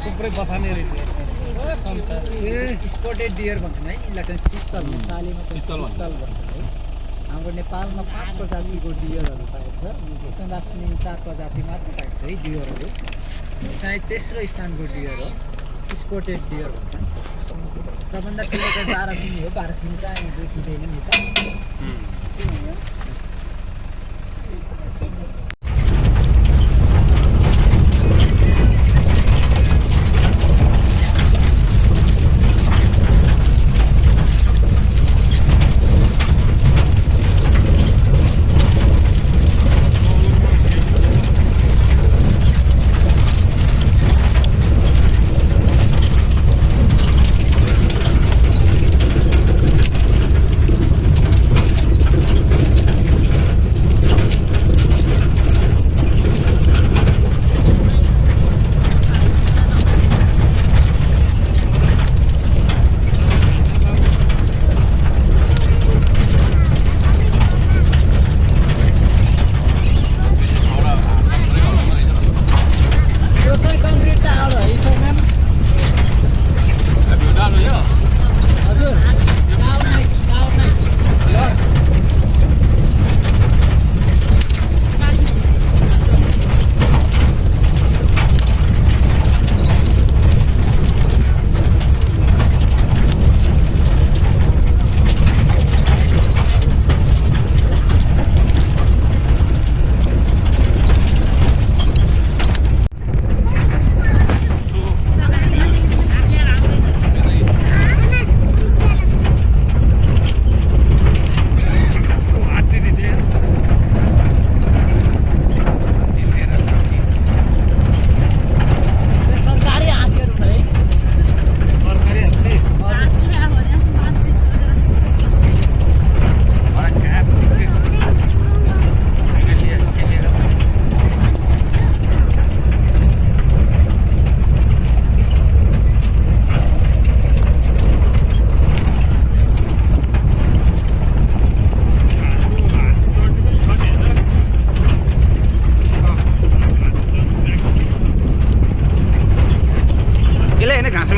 थुप्रै बथाने रहेछ spotted dear भन्छन् है यिनलाई चाहिँ चित्तल नेपालीमा चित्तल भन्छ है हाम्रो नेपालमा 5 प्रजातिको डियरहरू पाइन्छ चिकन राष्ट्रिय 4 प्रजाति मात्र पाइन्छ है डियरहरू चाहिँ तेस्रो स्थानको डियर हो स्पोटेड डियर भन्छन् सबभन्दा ठुलो चाहिँ 12 सिङी हो 12 सिङी चाहिँ देखिँदैन नि त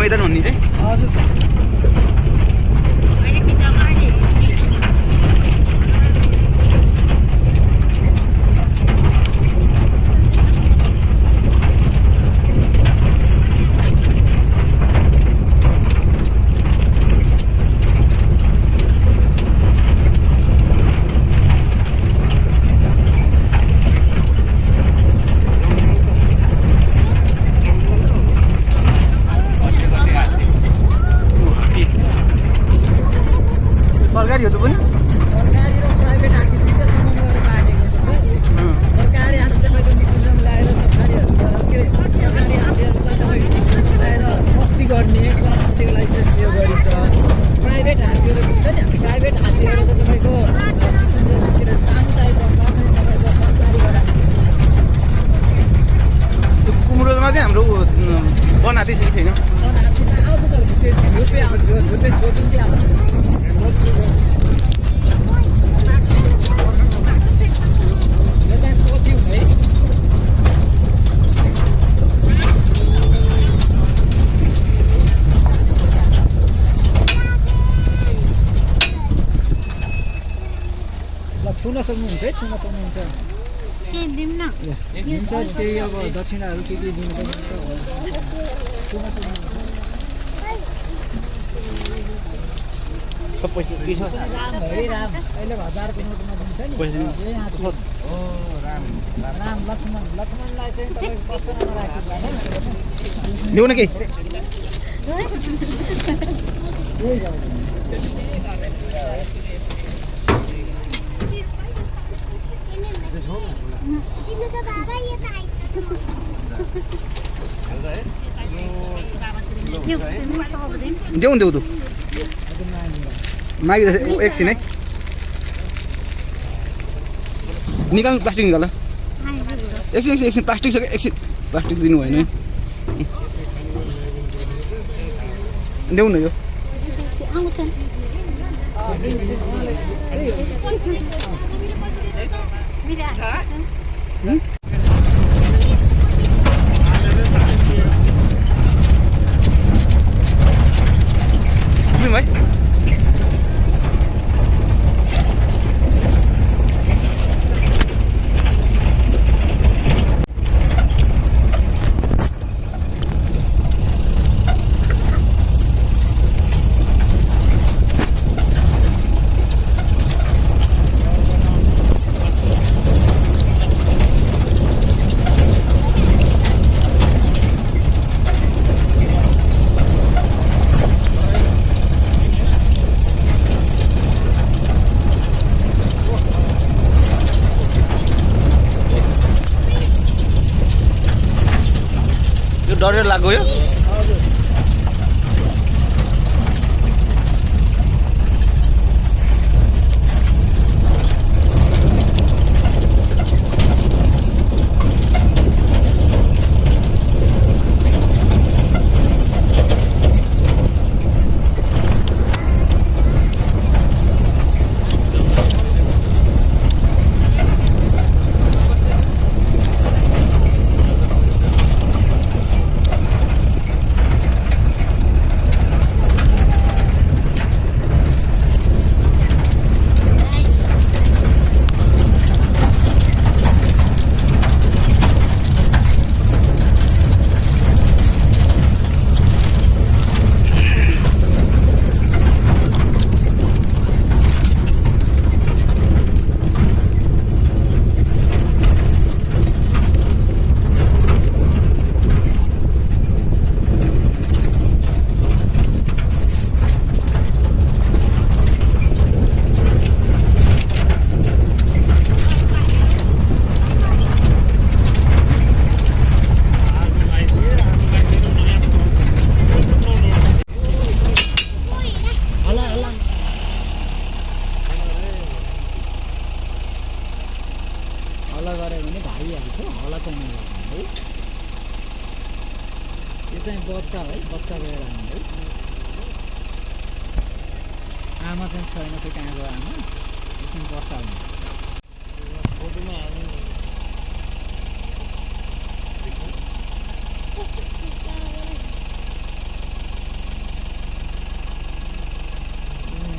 मैदान भन्ने चाहिँ सरकारी हो त पनि सरकारी र प्राइभेट हात्तीको समूहहरू काटेको छ सरकारी हात्ती तपाईँको निकुञ्जम ल्याएर सरकारी हात्तीहरू चाहिँ ल्याएर मस्ती गर्ने हात्तीको लागि चाहिँ यो गरिन्छ प्राइभेट हात्तीहरू हुन्छ नि प्राइभेट हात्तीहरू चाहिँ तपाईँको निकुञ्जतिर जानु चाहिएको तपाईँको सरकारीबाट त्यो कुमरोमा चाहिँ हाम्रो वन हात्ती छैन वन हात्ती त आउँछ सर झुपे आउँछ झुपे छोटो चाहिँ आउँछ छुन सक्नुहुन्छ है छुन सक्नुहुन्छ हुन्छ त्यही अब दक्षिणाहरू के दिनु पर्ने छुन सक्नुहुन्छ राम अहिले 1000को नोटमा दिन्छ नि यही हात हो राम लक्ष्मणलाई चाहिँ तपाईको पसलमा राखिदिनु ल्याउन के देऊ देऊ तू मागी एकछिन है निकाल्नु प्लास्टिक निकाल एकछिन प्लास्टिक छ एकछिन प्लास्टिक दिनु भएन देऊ न यो भाइ डरेर लाग्यो यो हजुर हल्ला गऱ्यो भने भागिहाल्छ हल्ला चाहिँ नगर्नु है यो चाहिँ बच्चा है बच्चा गएर आउनु है आमा चाहिँ छैन त्यो कहाँ गयो आमा यो चाहिँ बच्चा हुनु फोटोमा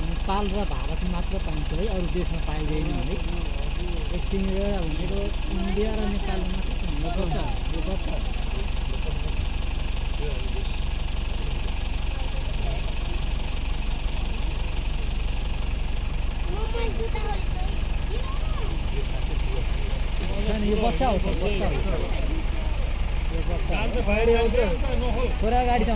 नेपाल र भारत मात्र पाइन्छ है अरू देशमा पाइँदैन है एकछिन एउटा भनेको इन्डिया र नेपालमा मात्र पाइन्छ यो बच्चा यो बच्चा हो सर बच्चा हो यो बच्चा छोरा गाडी छ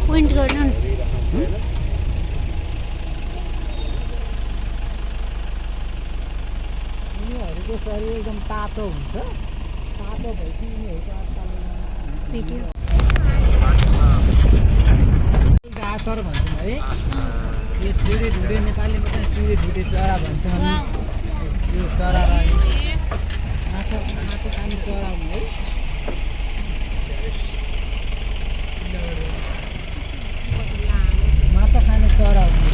पोइन्ट गर्नु यिनीहरूको शरीर एकदम तातो हुन्छ तातो भएपछि यिनीहरूको भिडियो गाटर भन्छौँ है यो सिँढी ढुँडे नेपालीमा चाहिँ सिँढी ढुँडे चरा भन्छन् यो चरा माछा माछा खाने चरा हुनु है माछा खाने चरा हुनु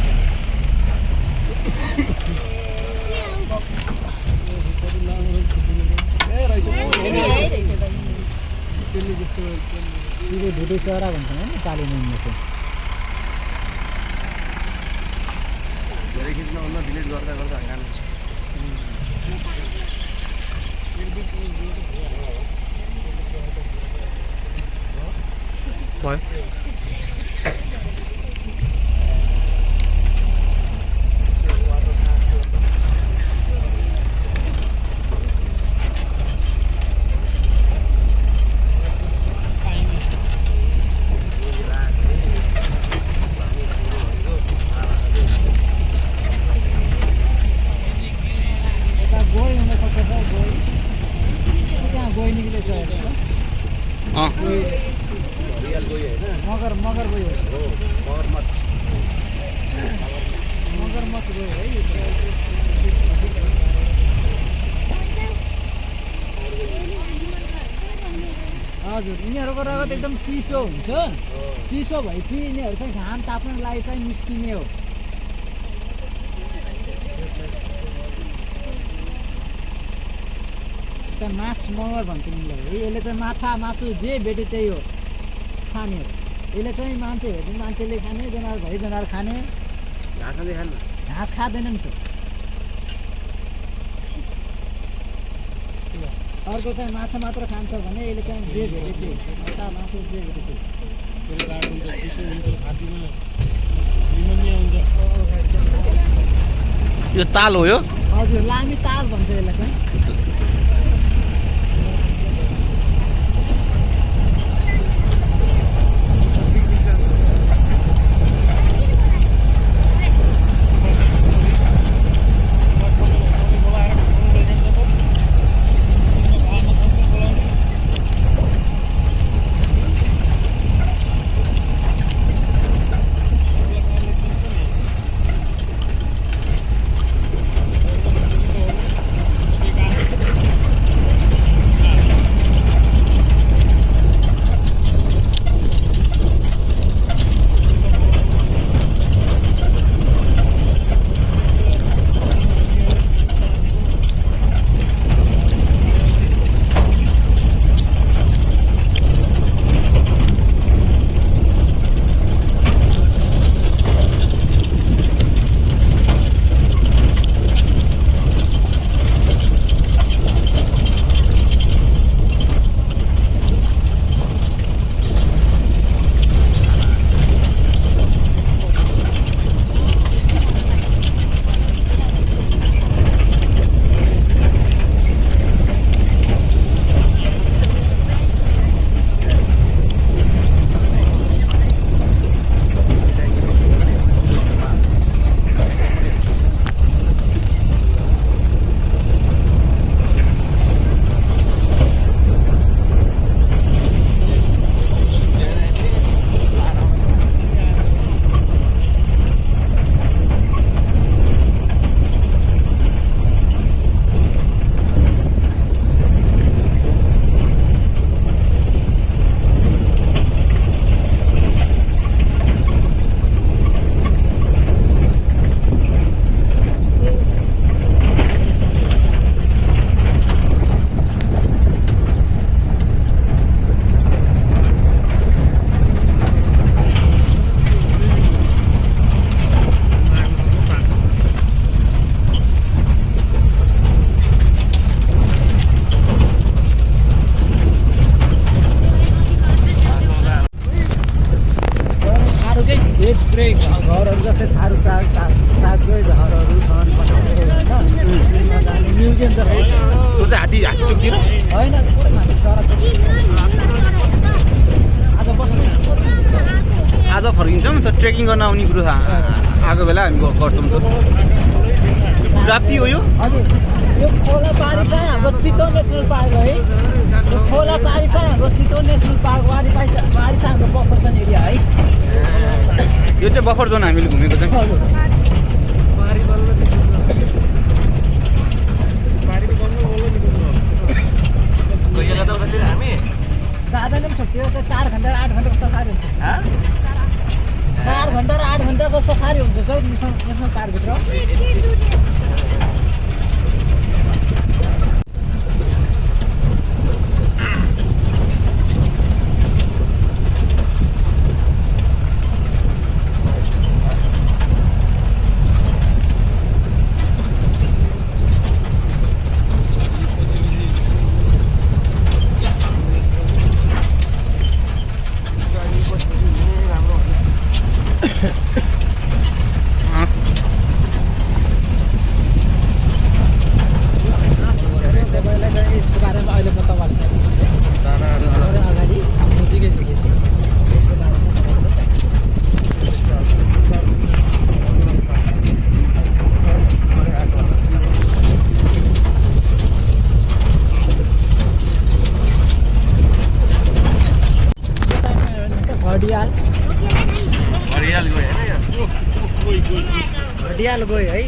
त्यसले जस्तो सिँढी ढुँडे चरा भन्छन् है नेपालीमा यिनीहरू चाहिँ धेरै खिच्नुभन्दा डिलिट गर्दा गर्दा हरान भयो मगर गयो मगरमच्छ गयो है यो हजुर यिनीहरूको रगत एकदम चिसो हुन्छ चिसो भएपछि यिनीहरू चाहिँ घाम ताप्नको लागि चाहिँ निस्किने हो मास मगर भन्छ यिनीहरूलाई है यसले चाहिँ माछा मासु जे भेट्यो त्यही हो खाने हो यसले चाहिँ मान्छे भेट्यो मान्छेले खाने जनावर भए जनावर खाने घाँस खाँदैन नि सर अर्को चाहिँ माछा मात्र खान्छ भने यसले चाहिँ जे भेट्यो त्यो माछा मासु जे भेट्यो यो ताल हो यो हजुर लामी ताल भन्छ यसलाई चाहिँ घरहरू जस्तै थारू सागकै घरहरू छन् म्युजियम जस्तै हात्ती चुक्तिर होइन आज फर्किन्छौँ त ट्रेकिङ गर्न आउने कुरो आएको बेला हामी गर्छौँ त राति हो यो हजुर यो खोला पारी चाहिँ हाम्रो चितवन नेसनल पार्क हो है यो खोला पारी चाहिँ हाम्रो चितवन नेसनल पार्क पारी चाहिँ हाम्रो बफर जोन एरिया है यो चाहिँ बफर जोन हामीले घुमेको चाहिँ जाँदैन पनि छ त्यो चाहिँ 4 घन्टा 8 घन्टाको सफारी हुन्छ 4 घन्टा र 8 घन्टाको सफारी हुन्छ सर नेसनल पार्कभित्र घडियाल गयो है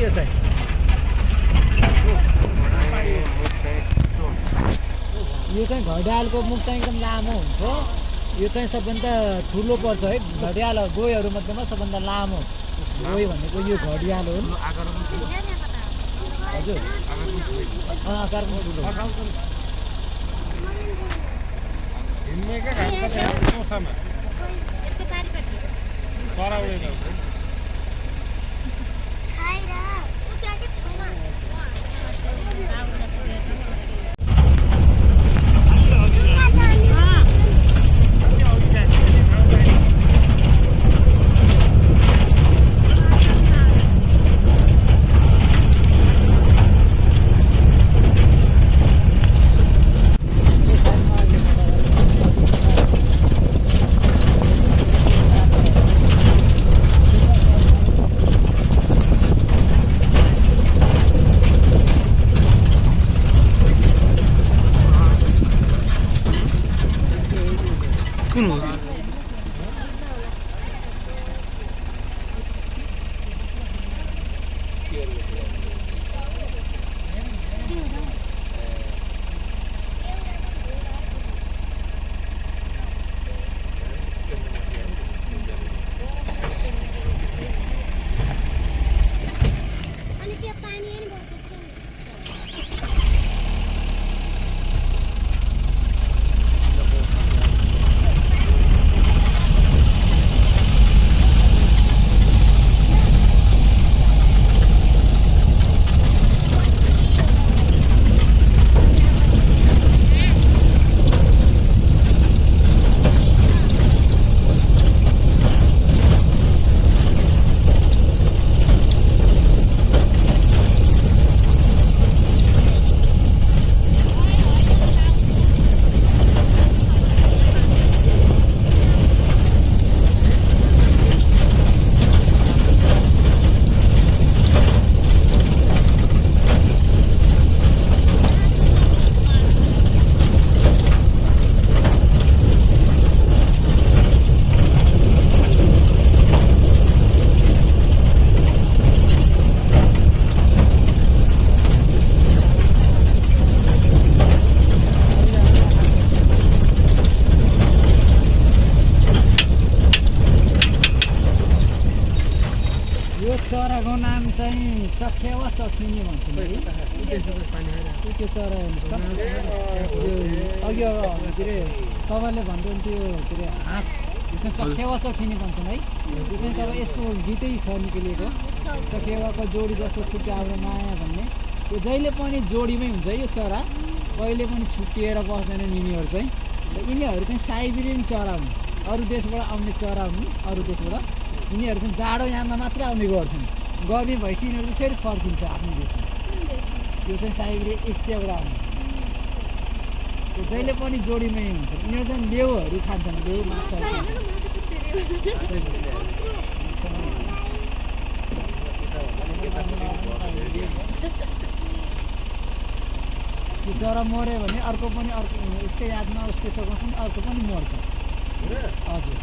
यो चाहिँ घडियालको मुख चाहिँ एकदम लामो हुन्छ यो चाहिँ सबभन्दा ठुलो पर्छ है घडियाल गोहीहरू मध्येमा सबभन्दा लामो गोही भनेको यो घडियाल हो हजुर आकार पनि ठुलो चराको नाम चाहिँ चखेवा चखिनी भन्छन् है त्यो चरा अघि के अरे तपाईँले भन्नुहुन्थ्यो के अरे हाँस यो चाहिँ चखेवा चखिनी भन्छन् है यो चाहिँ तपाईँ यसको गीतै छ निक्लिएको चखेवाको जोडी जस्तो छुट्टी आफ्नो माया भन्ने यो जहिले पनि जोडीमै हुन्छ यो चरा कहिले पनि छुट्टिएर बस्दैनन् यिनीहरू चाहिँ र यिनीहरू चाहिँ साइबेरियन चरा हुन् अरू देशबाट आउने चरा हुन् अरू देशबाट यिनीहरू चाहिँ जाडो याममा मात्रै आउने गर्छन् गर्मी भएपछि यिनीहरू चाहिँ फेरि फर्किन्छ आफ्नो देशमा यो चाहिँ साइबेरियन एसियाबाट आउने त्यो जहिले पनि जोडीमै हुन्छ यिनीहरू चाहिँ लेउहरू खान्छन् लेउ माछा त्यो चरा मऱ्यो भने अर्को पनि अर्को उसकै यादमा उसको सघाउँछ अर्को पनि मर्छ हजुर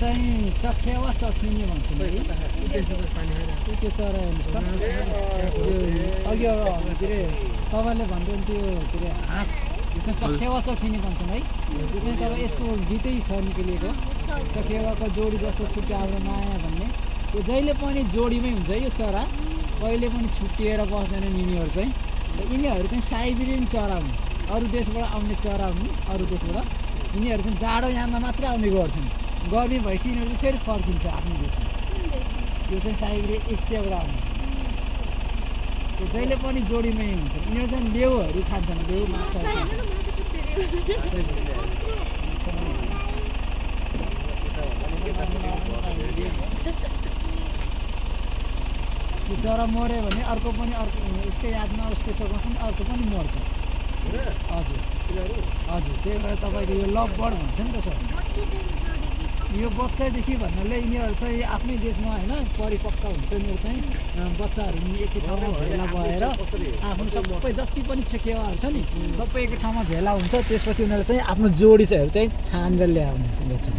चाहिँ चख्या वा चखिने भन्छन् है त्यो चरा हेर्नुहोस् अघि के अरे तपाईँले भन्दैन त्यो के अरे हाँस यो चाहिँ चखेवा चखिने भन्छन् है त्यो चाहिँ तपाईँ यसको गीतै छ निक्लिएको चखेवाको जोडी जस्तो छुट्यो हाम्रो माया भन्ने त्यो जहिले पनि जोडीमै हुन्छ यो चरा कहिले पनि छुट्टिएर बस्दैनन् यिनीहरू चाहिँ र यिनीहरू चाहिँ साइबेरियन चरा हुन् अरू देशबाट आउने चरा हुन् अरू देशबाट यिनीहरू चाहिँ जाडो याममा मात्रै आउने गर्छन् गर्मी भएपछि यिनीहरू चाहिँ फेरि फर्किन्छ आफ्नो देशमा यो चाहिँ साइबेरियन एसियाबाट आउने त्यो जहिले पनि जोडीमै हुन्छ यिनीहरू चाहिँ लेउहरू खान्छन् लेउ माछा त्यो चरा मऱ्यो भने अर्को पनि अर्को उसकै यादमा उसको सघाउँछ नि अर्को पनि मर्छ हजुर हजुर त्यही भएर तपाईँको यो लभ बर्ड भन्छ नि त सर यो बच्चादेखि भन्नाले यिनीहरू चाहिँ आफ्नै देशमा होइन परिपक्व हुन्छ यिनीहरू चाहिँ बच्चाहरू एकै ठाउँमा भेला भएर आफ्नो सबै जति पनि चखेवाहरू छ नि सबै एकै ठाउँमा भेला हुन्छ त्यसपछि उनीहरू चाहिँ आफ्नो जोडी चाहिँ छानेर ल्याउनुहुन्छ गर्छन्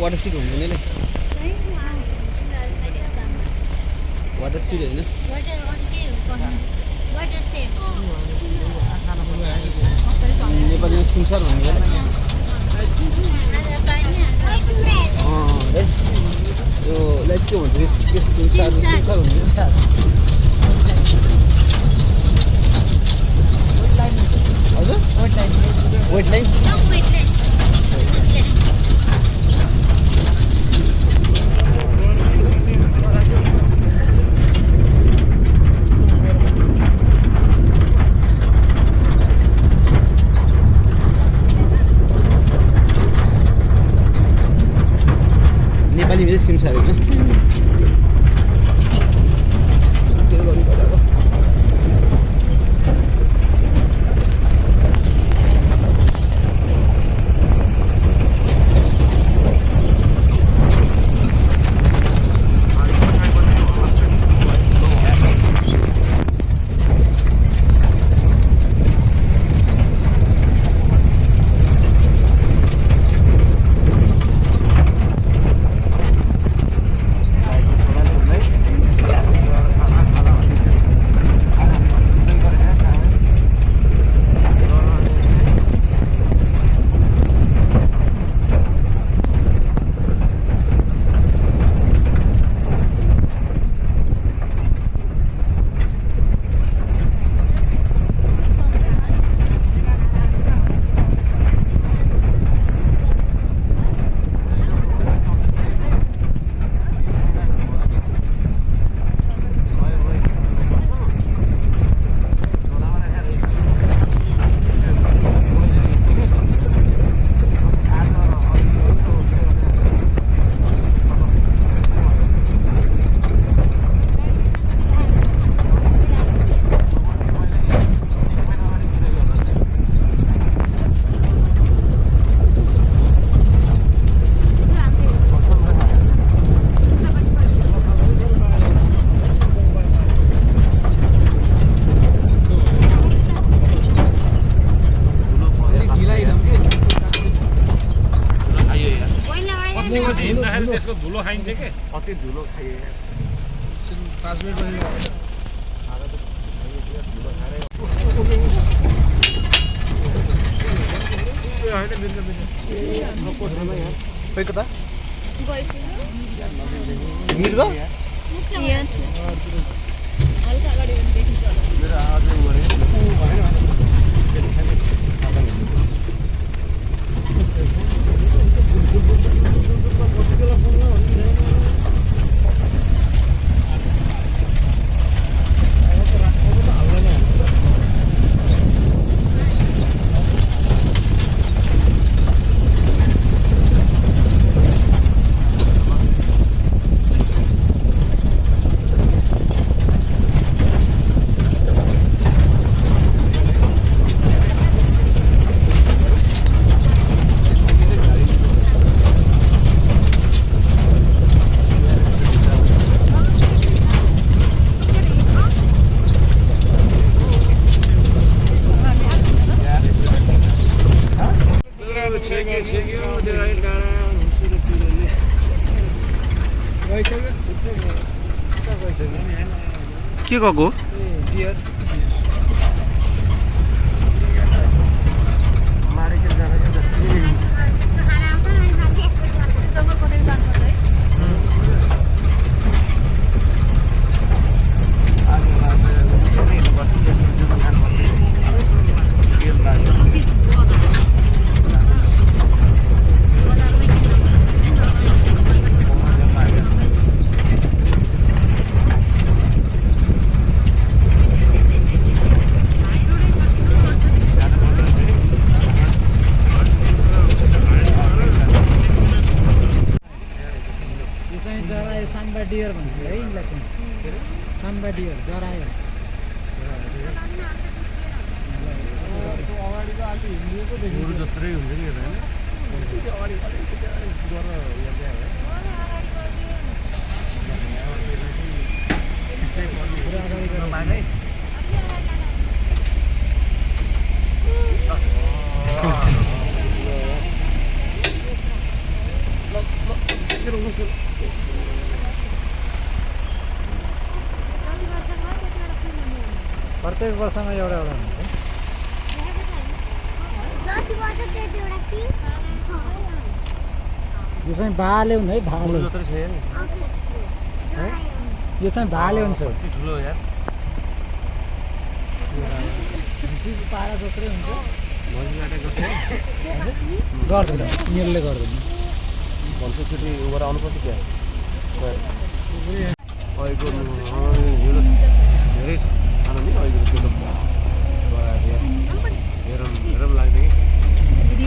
वाटर सुट हुँदैन नि वाटर सुट होइन नेपालीमा सिमसार भन्ने यो लाइक के भन्छ सिमसार हुन्छ हजुर वेट लाइन नेपाली में सिमसार होइन त्यो गर्नु पर्यो अब त्यसको धुलो खाइन्छ के कति धुलो खाइए 5 मिनट खै कता मिर्ग के गएको साम्बा डियर भन्छ है यिनलाई चाहिँ साम्बा डियर जरायो जत्रै हुन्छ नि प्रत्येक वर्षमा एउटा एउटा हुन्छ यो चाहिँ भाले हुन् है भाले है यो चाहिँ भाले हुन्छ ठुलो यार भुसीको पारा जत्रै हुन्छ गर्छ गर्दैन यिनीहरूले गर्दैन भन्छ त्यो उबाट आउनुपर्छ क्या अहिलेको धेरै खानु नि अहिलेको त्यो हेरौँ लाग्ने कि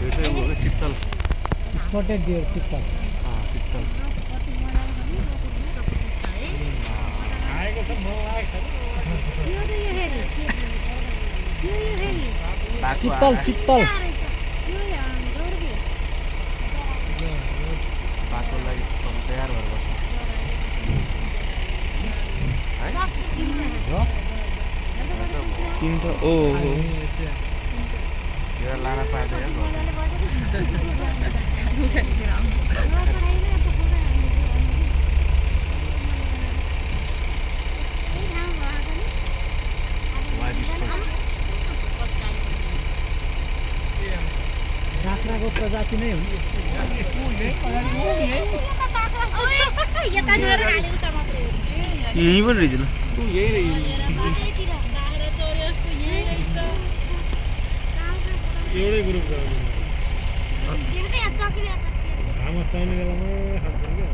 यो चाहिँ चित्तल स्पटेड डियर चित्तल चित्तल चित्तल चित्तल बाटोलाई तयार भएर बस्छ तिन त ओ लाना पाइँदैन बाख्राको प्रजाति नै हुन् यहीँ पनि रहेछ ल एउटै ग्रुप घाम अस्ताउने बेलामा खान्छ क्या